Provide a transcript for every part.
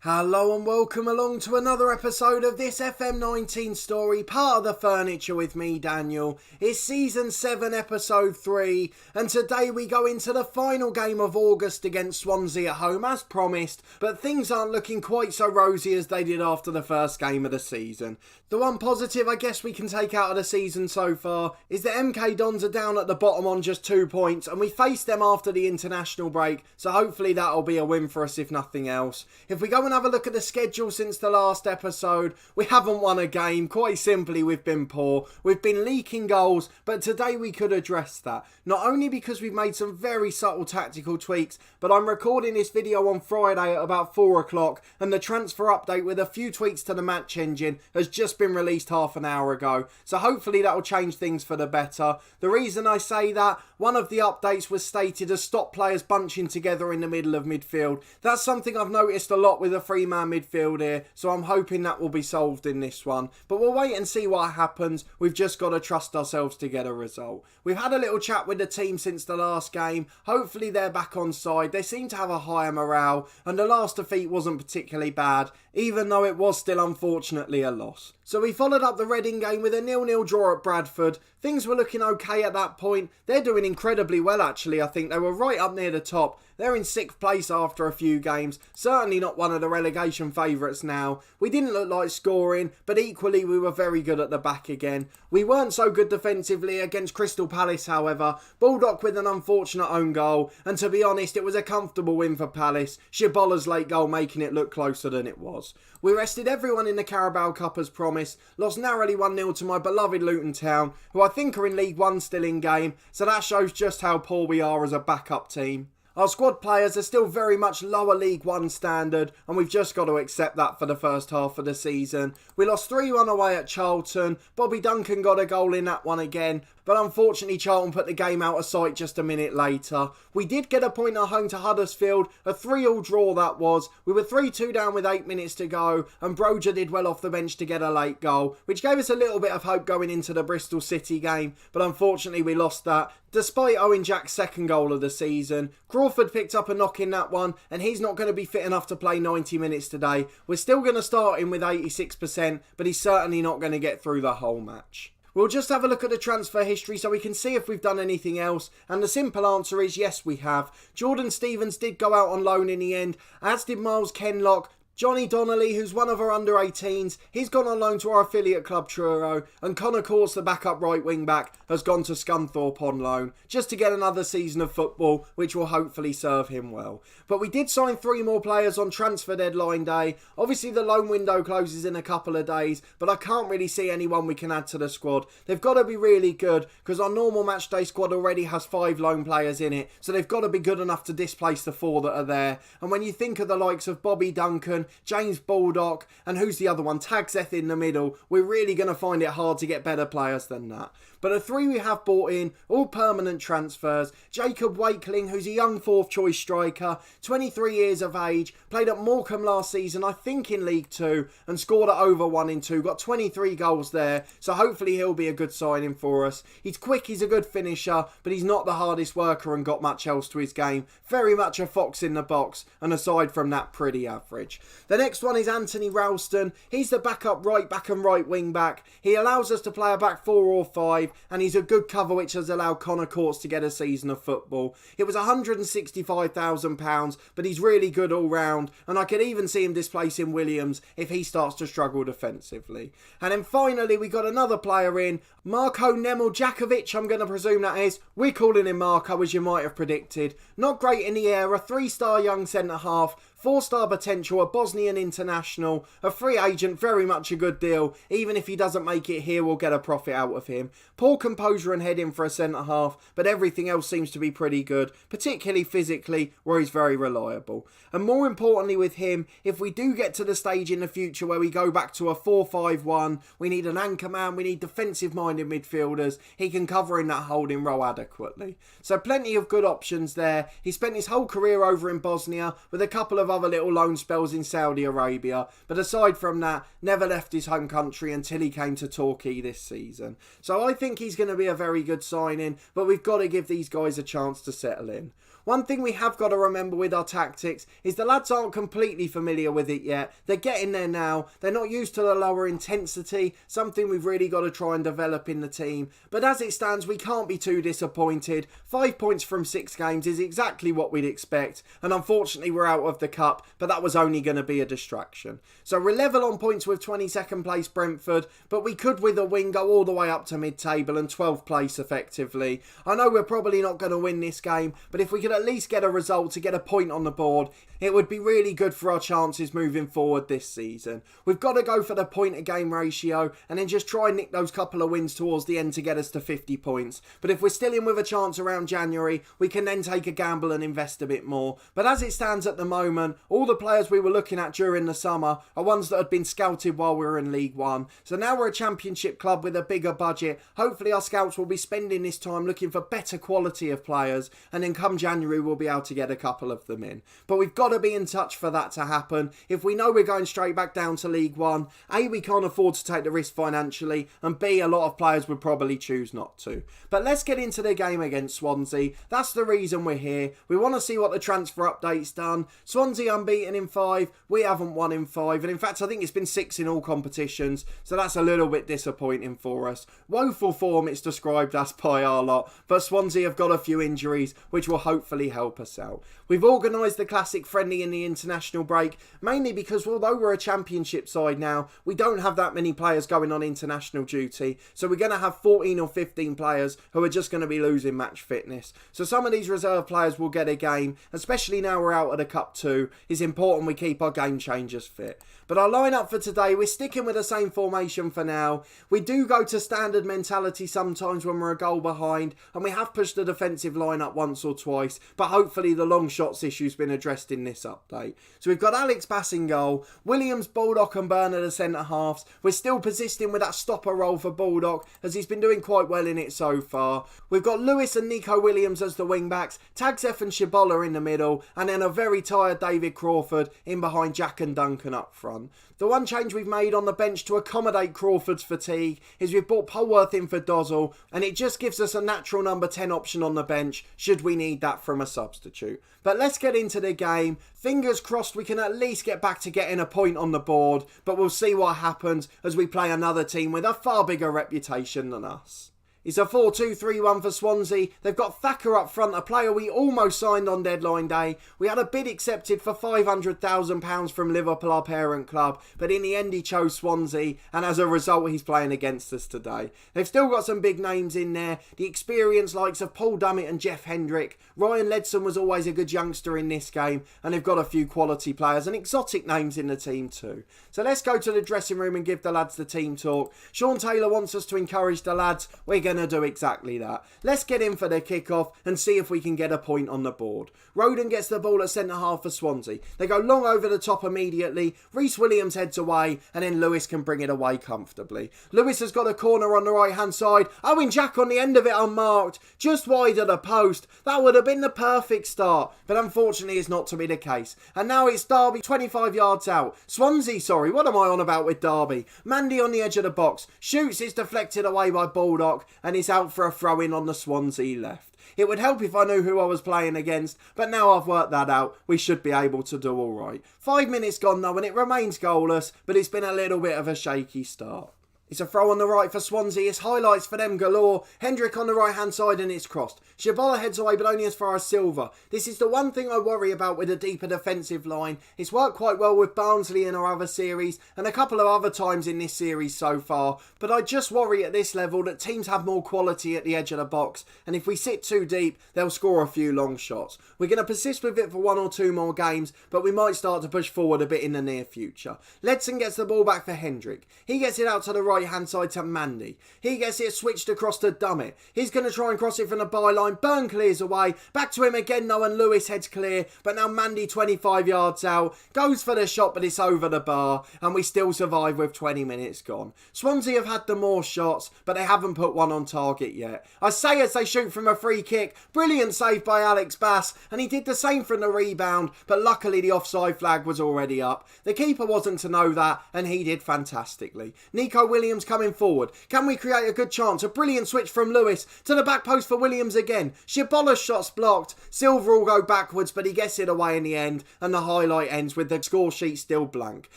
Hello and welcome along to another episode of this FM19 story, part of the furniture with me, Daniel. It's season 7, episode 3, and today we go into the final game of August against Swansea at home as promised, but things aren't looking quite so rosy as they did after the first game of the season. The one positive I guess we can take out of the season so far is that MK Dons are down at the bottom on just 2 points, and we face them after the international break, so hopefully that'll be a win for us if nothing else. If we go and have a look at the schedule since the last episode, we haven't won a game. Quite simply, we've been poor. We've been leaking goals, but today we could address that. Not only because we've made some very subtle tactical tweaks, but I'm recording this video on Friday at about 4 o'clock, and the transfer update with a few tweaks to the match engine has just been released half an hour ago. So hopefully that'll change things for the better. The reason I say that, one of the updates was stated as stop players bunching together in the middle of midfield. That's something I've noticed a lot with a three-man midfield here, so I'm hoping that will be solved in this one. But we'll wait and see what happens. We've just got to trust ourselves to get a result. We've had a little chat with the team since the last game. Hopefully they're back on side. They seem to have a higher morale, and the last defeat wasn't particularly bad, even though it was still unfortunately a loss. So we followed up the Reading game with a 0-0 draw at Bradford. Things were looking okay at that point. They're doing incredibly well actually. I think they were right up near the top. They're in 6th place after a few games. Certainly not one of the relegation favourites now. We didn't look like scoring, but equally we were very good at the back again. We weren't so good defensively against Crystal Palace, however. Baldock with an unfortunate own goal, and to be honest, it was a comfortable win for Palace. Shibola's late goal making it look closer than it was. We rested everyone in the Carabao Cup as promised, lost narrowly 1-0 to my beloved Luton Town, who I think are in League 1 still in game, so that shows just how poor we are as a backup team. Our squad players are still very much lower League 1 standard, and we've just got to accept that for the first half of the season. We lost 3-1 away at Charlton. Bobby Duncan got a goal in that one again, but unfortunately Charlton put the game out of sight just a minute later. We did get a point at home to Huddersfield, a 3-3 draw that was. We were 3-2 down with 8 minutes to go, and Broja did well off the bench to get a late goal, which gave us a little bit of hope going into the Bristol City game, but unfortunately we lost that. Despite Owen Jack's second goal of the season, Crawford picked up a knock in that one, and he's not going to be fit enough to play 90 minutes today. We're still going to start him with 86%, but he's certainly not going to get through the whole match. We'll just have a look at the transfer history so we can see if we've done anything else, and the simple answer is yes, we have. Jordan Stevens did go out on loan in the end, as did Miles Kenlock. Johnny Donnelly, who's one of our under-18s, he's gone on loan to our affiliate club Truro, and Connor Courts, the backup right wing-back, has gone to Scunthorpe on loan, just to get another season of football, which will hopefully serve him well. But we did sign 3 more players on transfer deadline day. Obviously the loan window closes in a couple of days, but I can't really see anyone we can add to the squad. They've got to be really good, because our normal matchday squad already has 5 loan players in it, so they've got to be good enough to displace the 4 that are there. And when you think of the likes of Bobby Duncan, James Baldock, and who's the other one, Tagzeth in the middle, we're really going to find it hard to get better players than that. But the 3 we have bought in, all permanent transfers. Jacob Wakeling, who's a young 4th choice striker, 23 years of age, played at Morecambe last season, I think in League 2, and scored at over 1 in 2, got 23 goals there, so hopefully he'll be a good signing for us. He's quick, he's a good finisher, but he's not the hardest worker and got much else to his game. Very much a fox in the box, and aside from that, pretty average. The next one is Anthony Ralston. He's the backup right back and right wing back. He allows us to play a back 4 or 5, and he's a good cover which has allowed Connor Courts to get a season of football. It was £165,000, but he's really good all round, and I could even see him displacing Williams if he starts to struggle defensively. And then finally we got another player in, Marko Nemoljakovic, I'm going to presume that is. We're calling him Marko, as you might have predicted. Not great in the air, a 3-star young centre-half, 4-star potential, a Bosnian international, a free agent, very much a good deal. Even if he doesn't make it here, we'll get a profit out of him. Poor composure and heading for a centre-half, but everything else seems to be pretty good, particularly physically, where he's very reliable. And more importantly with him, if we do get to the stage in the future where we go back to a 4-5-1, we need an anchor man, we need defensive-minded midfielders, he can cover in that holding role adequately. So plenty of good options there. He spent his whole career over in Bosnia, with a couple of other little loan spells in Saudi Arabia, but aside from that, never left his home country until he came to Torquay this season. So I think he's going to be a very good signing, but we've got to give these guys a chance to settle in. One thing we have got to remember with our tactics is the lads aren't completely familiar with it yet. They're getting there now. They're not used to the lower intensity, something we've really got to try and develop in the team. But as it stands, we can't be too disappointed. 5 points from 6 games is exactly what we'd expect. And unfortunately, we're out of the cup, but that was only going to be a distraction. So we're level on points with 22nd place Brentford, but we could with a win go all the way up to mid-table and 12th place effectively. I know we're probably not going to win this game, but if we could at least get a result to get a point on the board, it would be really good for our chances moving forward this season. We've got to go for the point a game ratio and then just try and nick those couple of wins towards the end to get us to 50 points. But if we're still in with a chance around January, we can then take a gamble and invest a bit more. But as it stands at the moment, all the players we were looking at during the summer are ones that had been scouted while we were in League One. So now we're a Championship club with a bigger budget. Hopefully our scouts will be spending this time looking for better quality of players, and then come January we'll be able to get a couple of them in. But we've got to be in touch for that to happen. If we know we're going straight back down to League One, A, we can't afford to take the risk financially, and B, a lot of players would probably choose not to. But let's get into the game against Swansea. That's the reason we're here. We want to see what the transfer update's done. Swansea unbeaten in 5. We haven't won in 5. And in fact, I think it's been 6 in all competitions. So that's a little bit disappointing for us. Woeful form it's described as by our lot. But Swansea have got a few injuries, which will hopefully help us out. We've organised the classic friendly in the international break, mainly because although we're a Championship side now, we don't have that many players going on international duty. So we're going to have 14 or 15 players who are just going to be losing match fitness. So some of these reserve players will get a game, especially now we're out of the Cup 2. It's important we keep our game changers fit. But our lineup for today, we're sticking with the same formation for now. We do go to standard mentality sometimes when we're a goal behind, and we have pushed the defensive line up once or twice, but hopefully the long shots issue's been addressed in this update. So we've got Alex Bass in goal, Williams, Baldock and Bernard as centre halves. We're still persisting with that stopper role for Baldock, as he's been doing quite well in it so far. We've got Lewis and Nico Williams as the wing backs, Tagzef and Shibola in the middle, and then a very tired David Crawford in behind Jack and Duncan up front. The one change we've made on the bench to accommodate Crawford's fatigue is we've brought Polworth in for Dozzle, and it just gives us a natural number 10 option on the bench should we need that from a substitute. But let's get into the game. Fingers crossed we can at least get back to getting a point on the board, but we'll see what happens as we play another team with a far bigger reputation than us. It's a 4-2-3-1 for Swansea. They've got Thacker up front, a player we almost signed on deadline day. We had a bid accepted for £500,000 from Liverpool, our parent club, but in the end he chose Swansea, and as a result he's playing against us today. They've still got some big names in there, the experienced likes of Paul Dummett and Jeff Hendrick. Ryan Ledson was always a good youngster in this game, and they've got a few quality players and exotic names in the team too. So let's go to the dressing room and give the lads the team talk. Sean Taylor wants us to encourage the lads. We're going to do exactly that. Let's get in for the kickoff and see if we can get a point on the board. Roden gets the ball at centre half for Swansea. They go long over the top immediately. Reece Williams heads away, and then Lewis can bring it away comfortably. Lewis has got a corner on the right hand side. Owen Jack on the end of it unmarked, just wide of the post. That would have been the perfect start, but unfortunately it's not to be the case. And now it's Derby 25 yards out. Swansea, sorry, what am I on about with Derby? Mandy on the edge of the box, shoots, it's deflected away by Baldock, and it's out for a throw in on the Swansea left. It would help if I knew who I was playing against, but now I've worked that out, we should be able to do alright. 5 minutes gone though, and it remains goalless, but it's been a little bit of a shaky start. It's a throw on the right for Swansea. It's highlights for them galore. Hendrick on the right hand side and it's crossed. Shibola heads away but only as far as Silva. This is the one thing I worry about with a deeper defensive line. It's worked quite well with Barnsley in our other series and a couple of other times in this series so far. But I just worry at this level that teams have more quality at the edge of the box, and if we sit too deep they'll score a few long shots. We're going to persist with it for 1 or 2 more games, but we might start to push forward a bit in the near future. Ledson gets the ball back for Hendrick. He gets it out to the right hand side to Mandy. He gets it switched across to Dummett. He's going to try and cross it from the byline. Burn clears away. Back to him again though, and Lewis heads clear. But now Mandy 25 yards out. Goes for the shot, but it's over the bar. And we still survive with 20 minutes gone. Swansea have had the more shots, but they haven't put one on target yet. I say as they shoot from a free kick. Brilliant save by Alex Bass. And he did the same from the rebound. But luckily the offside flag was already up. The keeper wasn't to know that, and he did fantastically. Nico Williams Williams coming forward. Can we create a good chance? A brilliant switch from Lewis to the back post for Williams again. Shibola's shot's blocked. Silva will go backwards, but he gets it away in the end, and the highlight ends with the score sheet still blank.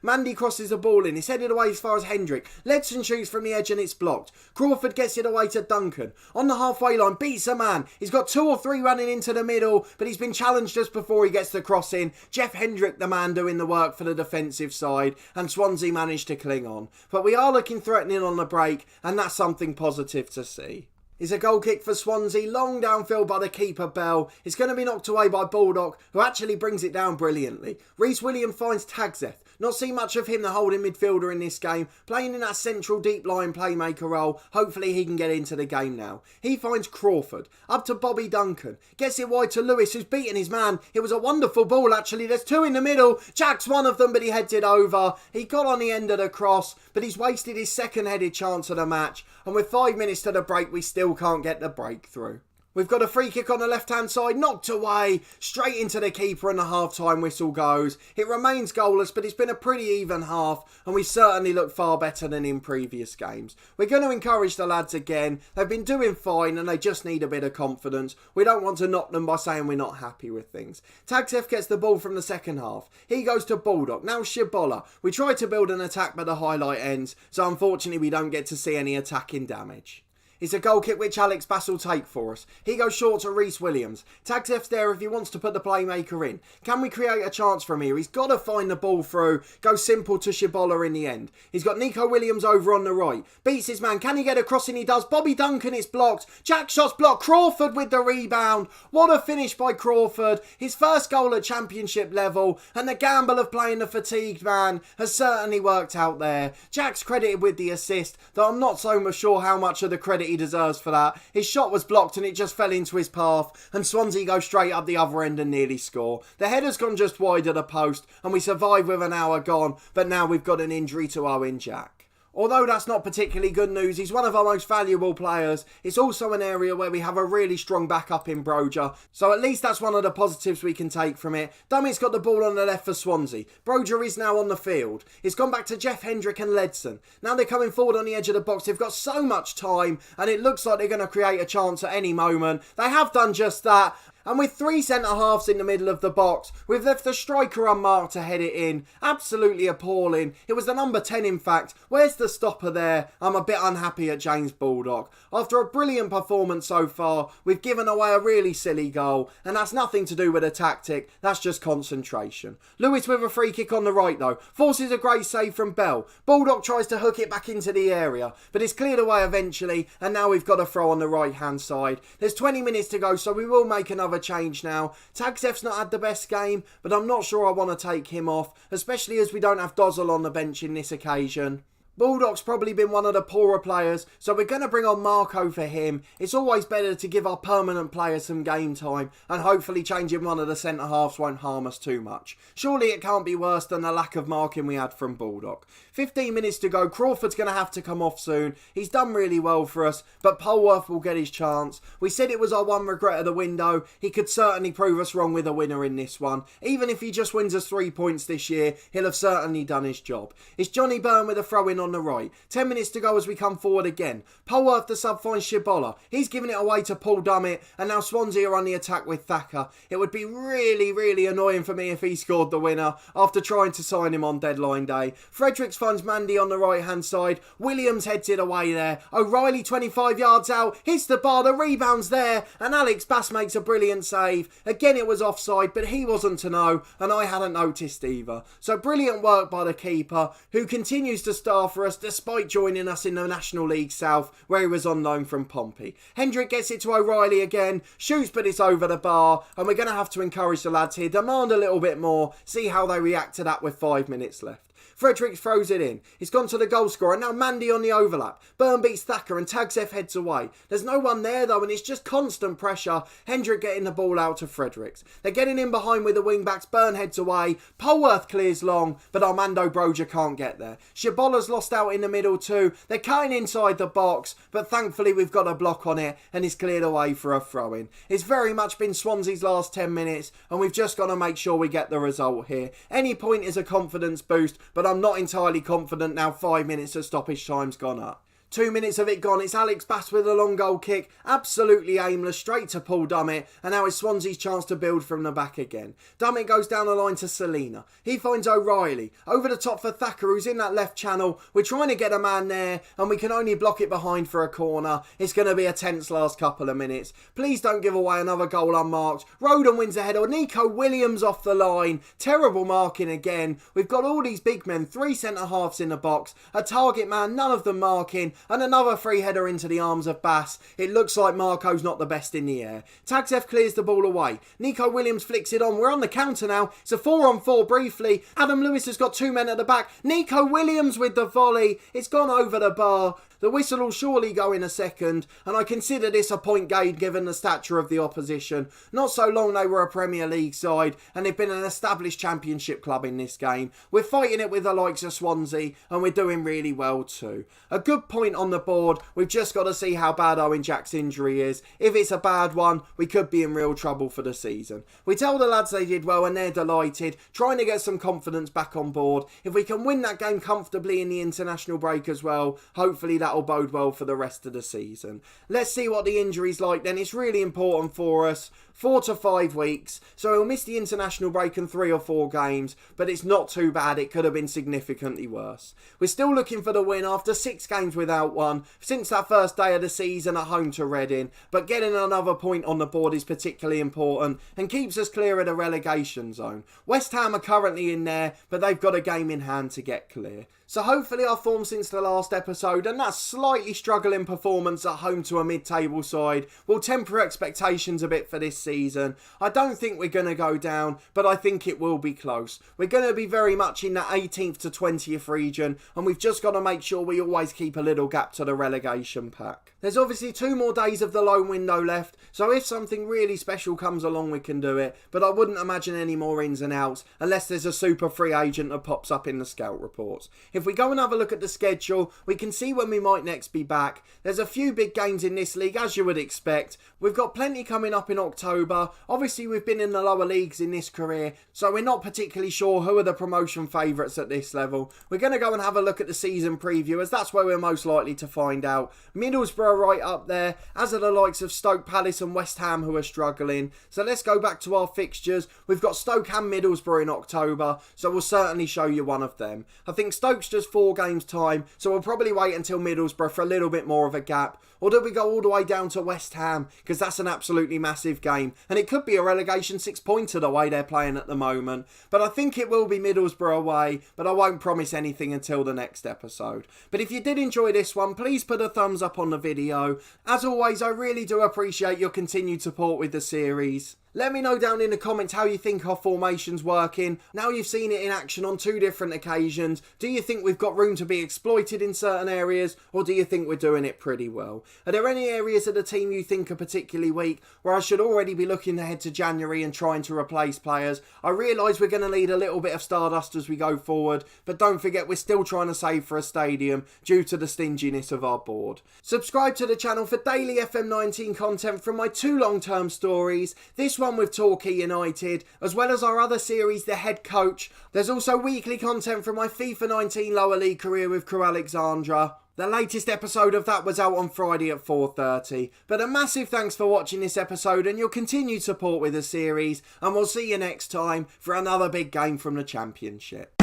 Mandy crosses the ball in. It's headed away as far as Hendrick. Ledson shoots from the edge and it's blocked. Crawford gets it away to Duncan. On the halfway line, beats a man. He's got 2 or 3 running into the middle, but he's been challenged just before he gets the cross in. Jeff Hendrick, the man doing the work for the defensive side, and Swansea managed to cling on. But we are looking threatening on the break, and that's something positive to see. It's a goal kick for Swansea, long downfield by the keeper Bell. It's going to be knocked away by Baldock, who actually brings it down brilliantly. Reece Williams finds Tagzeth. Not seen much of him, the holding midfielder in this game, playing in that central deep line playmaker role. Hopefully he can get into the game now. He finds Crawford, up to Bobby Duncan, gets it wide to Lewis, who's beaten his man. It was a wonderful ball actually, there's 2 in the middle. Jack's one of them, but he heads it over. He got on the end of the cross, but he's wasted his second headed chance of the match, and with 5 minutes to the break we still can't get the breakthrough. We've got a free kick on the left-hand side, knocked away, straight into the keeper, and the half-time whistle goes. It remains goalless, but it's been a pretty even half, and we certainly look far better than in previous games. We're going to encourage the lads again. They've been doing fine, and they just need a bit of confidence. We don't want to knock them by saying we're not happy with things. Tagzeth gets the ball from the second half. He goes to Baldock, now Shibola. We try to build an attack, but the highlight ends, so unfortunately we don't get to see any attacking damage. It's a goal kick which Alex Bass will take for us. He goes short to Reece Williams. Tagzeth's there if he wants to put the playmaker in. Can we create a chance from here? He's got to find the ball through. Goes simple to Shibola in the end. He's got Nico Williams over on the right. Beats his man. Can he get a crossing? He does. Bobby Duncan is blocked. Jack shot's blocked. Crawford with the rebound. What a finish by Crawford. His first goal at championship level. And the gamble of playing the fatigued man has certainly worked out there. Jack's credited with the assist, though I'm not so much sure how much of the credit he deserves for that. His shot was blocked and it just fell into his path, and Swansea go straight up the other end and nearly score. The header's gone just wide of the post and we survive with an hour gone, but now we've got an injury to Owen Jack. Although that's not particularly good news, he's one of our most valuable players. It's also an area where we have a really strong backup in Broja, so at least that's one of the positives we can take from it. Dummett's got the ball on the left for Swansea. Broja is now on the field. It's gone back to Jeff Hendrick and Ledson. Now they're coming forward on the edge of the box. They've got so much time and it looks like they're going to create a chance at any moment. They have done just that. And with 3 centre-halves in the middle of the box, we've left the striker unmarked to head it in. Absolutely appalling. It was the number 10 in fact. Where's the stopper there? I'm a bit unhappy at James Baldock. After a brilliant performance so far, we've given away a really silly goal. And that's nothing to do with a tactic, that's just concentration. Lewis with a free kick on the right though. Forces a great save from Bell. Baldock tries to hook it back into the area, but it's cleared away eventually. And now we've got a throw on the right-hand side. There's 20 minutes to go, so we will make another change now. Tagzeth's not had the best game, but I'm not sure I want to take him off, especially as we don't have Dozzle on the bench in this occasion. Baldock's probably been one of the poorer players, so we're going to bring on Marco for him. It's always better to give our permanent players some game time, and hopefully changing one of the centre-halves won't harm us too much. Surely it can't be worse than the lack of marking we had from Baldock. 15 minutes to go. Crawford's going to have to come off soon. He's done really well for us, but Polworth will get his chance. We said it was our one regret of the window. He could certainly prove us wrong with a winner in this one. Even if he just wins us 3 points this year, he'll have certainly done his job. It's Johnny Byrne with a throw-in on the right. 10 minutes to go as we come forward again. Polworth the sub finds Shibola. He's giving it away to Paul Dummett, and now Swansea are on the attack with Thacker. It would be really annoying for me if he scored the winner after trying to sign him on deadline day. Fredericks finds Mandy on the right hand side. Williams heads it away there. O'Reilly 25 yards out, hits the bar, the rebound's there, and Alex Bass makes a brilliant save. Again it was offside, but he wasn't to know, and I hadn't noticed either. So brilliant work by the keeper, who continues to star for us despite joining us in the National League South, where he was on loan from Pompey. Hendrick gets it to O'Reilly again, shoots but it's over the bar, and we're going to have to encourage the lads here, demand a little bit more, see how they react to that with 5 minutes left. Fredericks throws it in. He's gone to the goal scorer. Now Mandy on the overlap. Byrne beats Thacker and Tagzeth heads away. There's no one there though, and it's just constant pressure. Hendrick getting the ball out to Fredericks. They're getting in behind with the wing backs. Byrne heads away. Polworth clears long, but Armando Broja can't get there. Shibola's lost out in the middle too. They're cutting inside the box, but thankfully we've got a block on it and it's cleared away for a throw-in. It's very much been Swansea's last 10 minutes, and we've just got to make sure we get the result here. Any point is a confidence boost, but I'm not entirely confident now 5 minutes of stoppage time's gone up. 2 minutes of it gone, it's Alex Bass with a long goal kick, absolutely aimless, straight to Paul Dummett, and now it's Swansea's chance to build from the back again. Dummett goes down the line to Selina, he finds O'Reilly, over the top for Thacker who's in that left channel, we're trying to get a man there, and we can only block it behind for a corner. It's going to be a tense last couple of minutes. Please don't give away another goal unmarked. Roden wins the header, Nico Williams off the line, terrible marking again. We've got all these big men, 3 centre-halves in the box, a target man, none of them marking, and another free header into the arms of Bass. It looks like Marco's not the best in the air. Tagsev clears the ball away. Nico Williams flicks it on. We're on the counter now. It's a 4-on-4 briefly. Adam Lewis has got 2 men at the back. Nico Williams with the volley. It's gone over the bar. The whistle will surely go in a second, and I consider this a point gained given the stature of the opposition. Not so long they were a Premier League side, and they've been an established Championship club in this game. We're fighting it with the likes of Swansea, and we're doing really well too. A good point on the board. We've just got to see how bad Owen Jack's injury is. If it's a bad one, we could be in real trouble for the season. We tell the lads they did well, and they're delighted, trying to get some confidence back on board. If we can win that game comfortably in the international break as well, hopefully that'll bode well for the rest of the season. Let's see what the injury's like then. It's really important for us. 4 to 5 weeks, so he'll miss the international break in 3 or 4 games, but it's not too bad. It could have been significantly worse. We're still looking for the win after 6 games without one since that first day of the season at home to Reading, but getting another point on the board is particularly important and keeps us clear of the relegation zone. West Ham are currently in there, but they've got a game in hand to get clear. So hopefully our form since the last episode and that slightly struggling performance at home to a mid-table side will temper expectations a bit for this season. I don't think we're going to go down, but I think it will be close. We're going to be very much in that 18th to 20th region, and we've just got to make sure we always keep a little gap to the relegation pack. There's obviously 2 more days of the loan window left, so if something really special comes along we can do it, but I wouldn't imagine any more ins and outs unless there's a super free agent that pops up in the scout reports. If we go and have a look at the schedule, we can see when we might next be back. There's a few big games in this league, as you would expect. We've got plenty coming up in October. Obviously, we've been in the lower leagues in this career, so we're not particularly sure who are the promotion favourites at this level. We're going to go and have a look at the season preview, as that's where we're most likely to find out. Middlesbrough right up there, as are the likes of Stoke, Palace and West Ham, who are struggling. So let's go back to our fixtures. We've got Stoke and Middlesbrough in October, so we'll certainly show you one of them. I think Stoke's just 4 games time, so we'll probably wait until Middlesbrough for a little bit more of a gap. Or do we go all the way down to West Ham? Because that's an absolutely massive game. And it could be a relegation 6-pointer the way they're playing at the moment. But I think it will be Middlesbrough away. But I won't promise anything until the next episode. But if you did enjoy this one, please put a thumbs up on the video. As always, I really do appreciate your continued support with the series. Let me know down in the comments how you think our formation's working. Now you've seen it in action on 2 different occasions, do you think we've got room to be exploited in certain areas, or do you think we're doing it pretty well? Are there any areas of the team you think are particularly weak, where I should already be looking ahead to January and trying to replace players? I realise we're going to need a little bit of stardust as we go forward, but don't forget we're still trying to save for a stadium due to the stinginess of our board. Subscribe to the channel for daily FM19 content from my 2 long-term stories. This one with Torquay United, as well as our other series, The Head Coach. There's also weekly content from my FIFA 19 lower league career with Crew Alexandra. The latest episode of that was out on Friday at 4:30. But a massive thanks for watching this episode and your continued support with the series, and we'll see you next time for another big game from the Championship.